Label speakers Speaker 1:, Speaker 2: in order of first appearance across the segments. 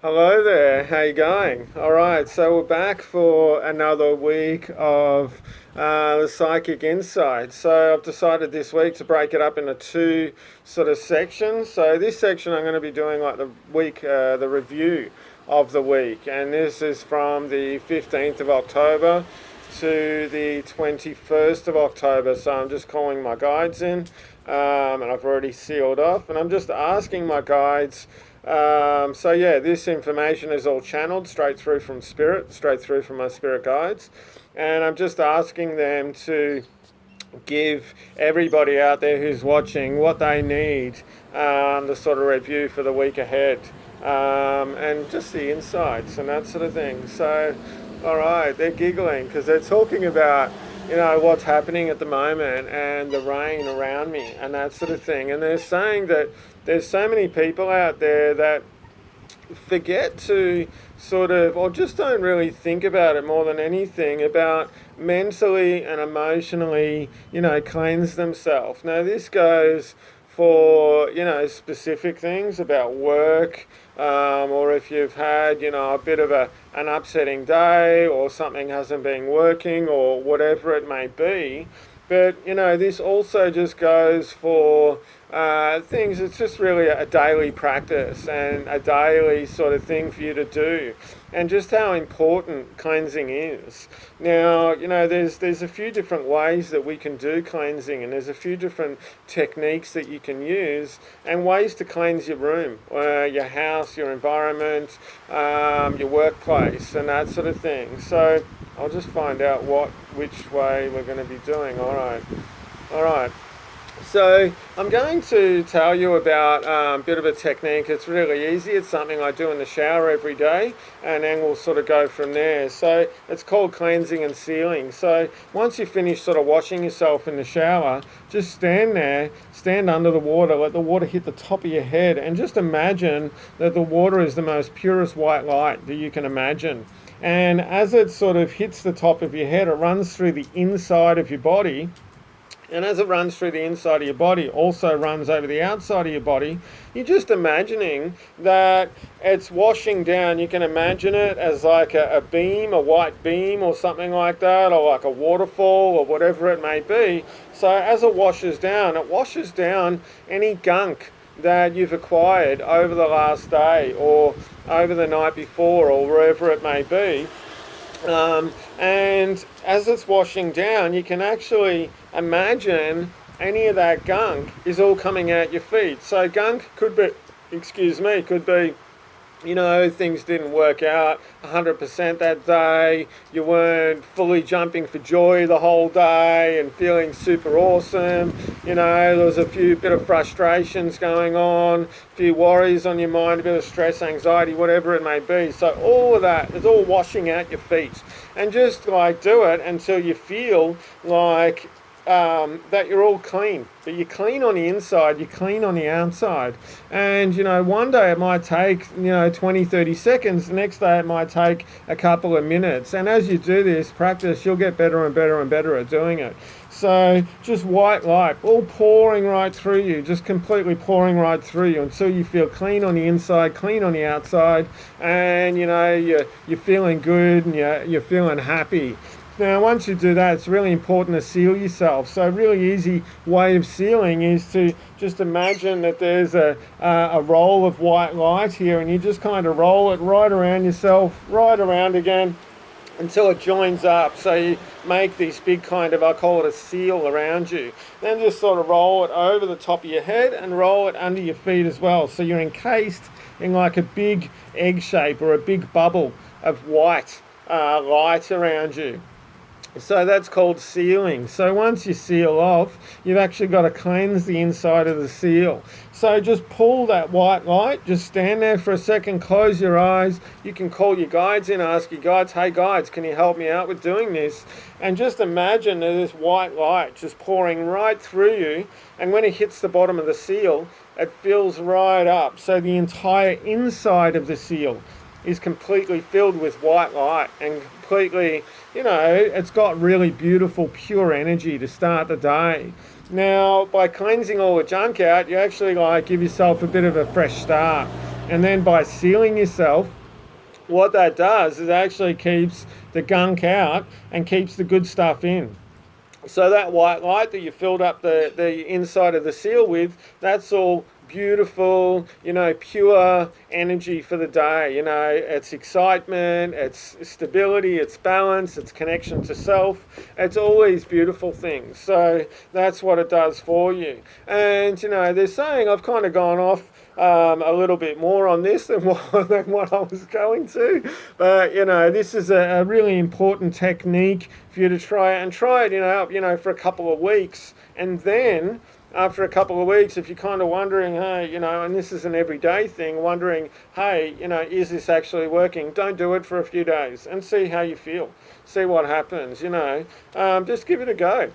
Speaker 1: Hello there, how you going? All right, so we're back for another week of the Psychic Insight. So I've decided this week to break it up into two sort of sections. So this section I'm going to be doing like the review of the week, and this is from the 15th of October to the 21st of October. So I'm just calling my guides in, and I've already sealed off, and I'm just asking my guides. So yeah, this information is all channeled straight through from spirit, straight through from my spirit guides, and I'm just asking them to give everybody out there who's watching what they need, the sort of review for the week ahead, and just the insights and that sort of thing. So, all right, they're giggling because they're talking about what's happening at the moment and the rain around me and that sort of thing, and they're saying that there's so many people out there that forget to sort of, or just don't really think about it more than anything, about mentally and emotionally, cleanse themselves. Now, this goes for, specific things about work, or if you've had, a bit of an upsetting day or something hasn't been working or whatever it may be. But, this also just goes for things. It's just really a daily practice and a daily sort of thing for you to do, and just how important cleansing is. Now, there's a few different ways that we can do cleansing, and there's a few different techniques that you can use, and ways to cleanse your room, your house, your environment, your workplace, and that sort of thing. So I'll just find out which way we're going to be doing. All right. So I'm going to tell you about a bit of a technique. It's really easy. It's something I do in the shower every day, and then we'll sort of go from there. So it's called cleansing and sealing. So once you finish sort of washing yourself in the shower, just stand there, stand under the water, let the water hit the top of your head, and just imagine that the water is the most purest white light that you can imagine. And as it sort of hits the top of your head, it runs through the inside of your body. And as it runs through the inside of your body, also runs over the outside of your body. You're just imagining that it's washing down. You can imagine it as like a beam, a white beam or something like that, or like a waterfall or whatever it may be. So as it washes down any gunk that you've acquired over the last day or over the night before or wherever it may be. And as it's washing down, you can actually imagine any of that gunk is all coming out your feet. So gunk could be, things didn't work out 100% that day. You weren't fully jumping for joy the whole day and feeling super awesome. There was a bit of frustrations going on, a few worries on your mind, a bit of stress, anxiety, whatever it may be. So all of that is all washing out your feet. And just do it until you feel like that you're all clean. But you're clean on the inside, you're clean on the outside. And, one day it might take, 20, 30 seconds. The next day it might take a couple of minutes. And as you do this practice, you'll get better and better and better at doing it. So just white light, all pouring right through you, just completely pouring right through you until you feel clean on the inside, clean on the outside. And, you're feeling good and you're feeling happy. Now, once you do that, it's really important to seal yourself. So a really easy way of sealing is to just imagine that there's a roll of white light here, and you just kind of roll it right around yourself, right around again, until it joins up. So you make this big kind of, I call it a seal around you. Then just sort of roll it over the top of your head and roll it under your feet as well. So you're encased in like a big egg shape or a big bubble of white light around you. So that's called sealing. So once you seal off, you've actually got to cleanse the inside of the seal. So just pull that white light, just stand there for a second, close your eyes. You can call your guides in, ask your guides, hey guides, can you help me out with doing this? And just imagine there's this white light just pouring right through you. And when it hits the bottom of the seal, it fills right up. So the entire inside of the seal is completely filled with white light and completely, it's got really beautiful, pure energy to start the day. Now, by cleansing all the junk out, you actually give yourself a bit of a fresh start. And then by sealing yourself, what that does is actually keeps the gunk out and keeps the good stuff in. So that white light that you filled up the inside of the seal with, that's all beautiful, pure energy for the day. It's excitement, it's stability, it's balance, it's connection to self. It's all these beautiful things. So that's what it does for you. And, they're saying I've kind of gone off a little bit more on this than what I was going to. But, this is a really important technique for you to try it, for a couple of weeks. And then after a couple of weeks, if you're kind of wondering, hey, and this is an everyday thing, wondering, hey, is this actually working? Don't do it for a few days and see how you feel. See what happens, just give it a go.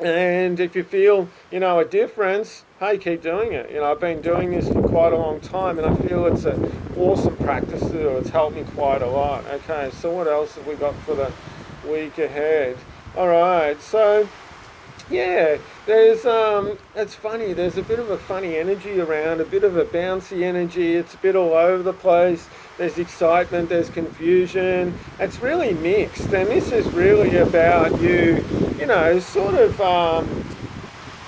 Speaker 1: And if you feel, a difference, hey, keep doing it. I've been doing this for quite a long time, and I feel it's an awesome practice to do. It's helped me quite a lot. Okay, so what else have we got for the week ahead? All right, so yeah, there's it's funny. There's a bit of a funny energy around, a bit of a bouncy energy. It's a bit all over the place. There's excitement. There's confusion. It's really mixed, and this is really about you, sort of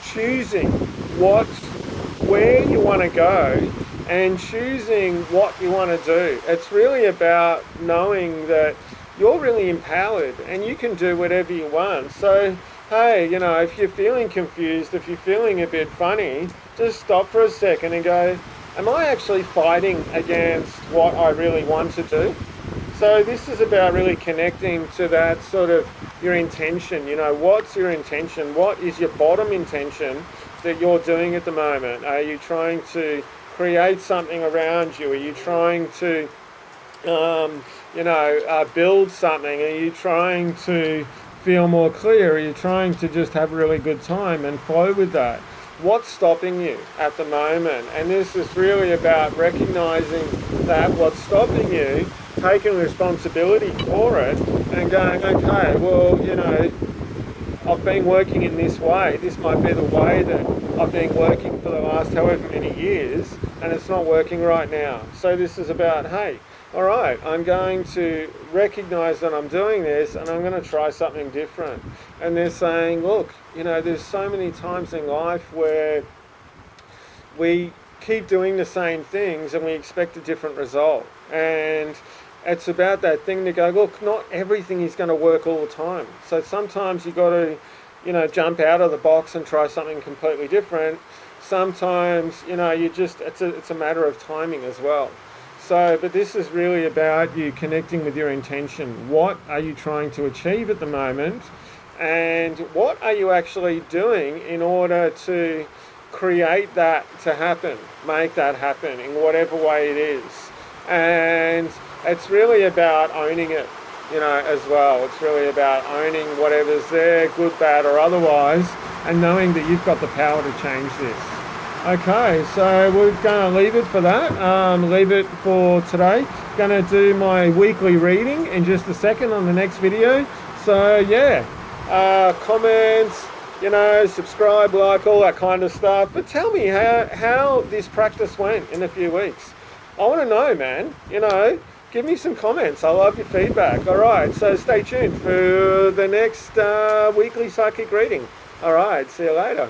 Speaker 1: choosing where you want to go, and choosing what you want to do. It's really about knowing that you're really empowered and you can do whatever you want. So hey, if you're feeling confused, if you're feeling a bit funny, just stop for a second and go, am I actually fighting against what I really want to do? So this is about really connecting to that sort of your intention. What's your intention? What is your bottom intention that you're doing at the moment? Are you trying to create something around you? Are you trying to, build something? Are you trying to feel more clear? Are you trying to just have a really good time and flow with that? What's stopping you at the moment? And this is really about recognizing that what's stopping you, taking responsibility for it and going, okay, well, I've been working in this way. This might be the way that I've been working for the last however many years, and it's not working right now. So this is about, hey, all right, I'm going to recognize that I'm doing this and I'm going to try something different. And they're saying, look, there's so many times in life where we keep doing the same things and we expect a different result. And it's about that thing to go, look, not everything is going to work all the time. So sometimes you got to, jump out of the box and try something completely different. Sometimes, it's a matter of timing as well. So, but this is really about you connecting with your intention. What are you trying to achieve at the moment? And what are you actually doing in order to create that to happen, make that happen in whatever way it is? And it's really about owning it, as well. It's really about owning whatever's there, good, bad, or otherwise, and knowing that you've got the power to change this. Okay, so we're going to leave it for that. Leave it for today. Going to do my weekly reading in just a second on the next video. So yeah, comments, subscribe, like, all that kind of stuff. But tell me how this practice went in a few weeks. I want to know, man. Give me some comments. I love your feedback. All right, so stay tuned for the next weekly psychic reading. All right, see you later.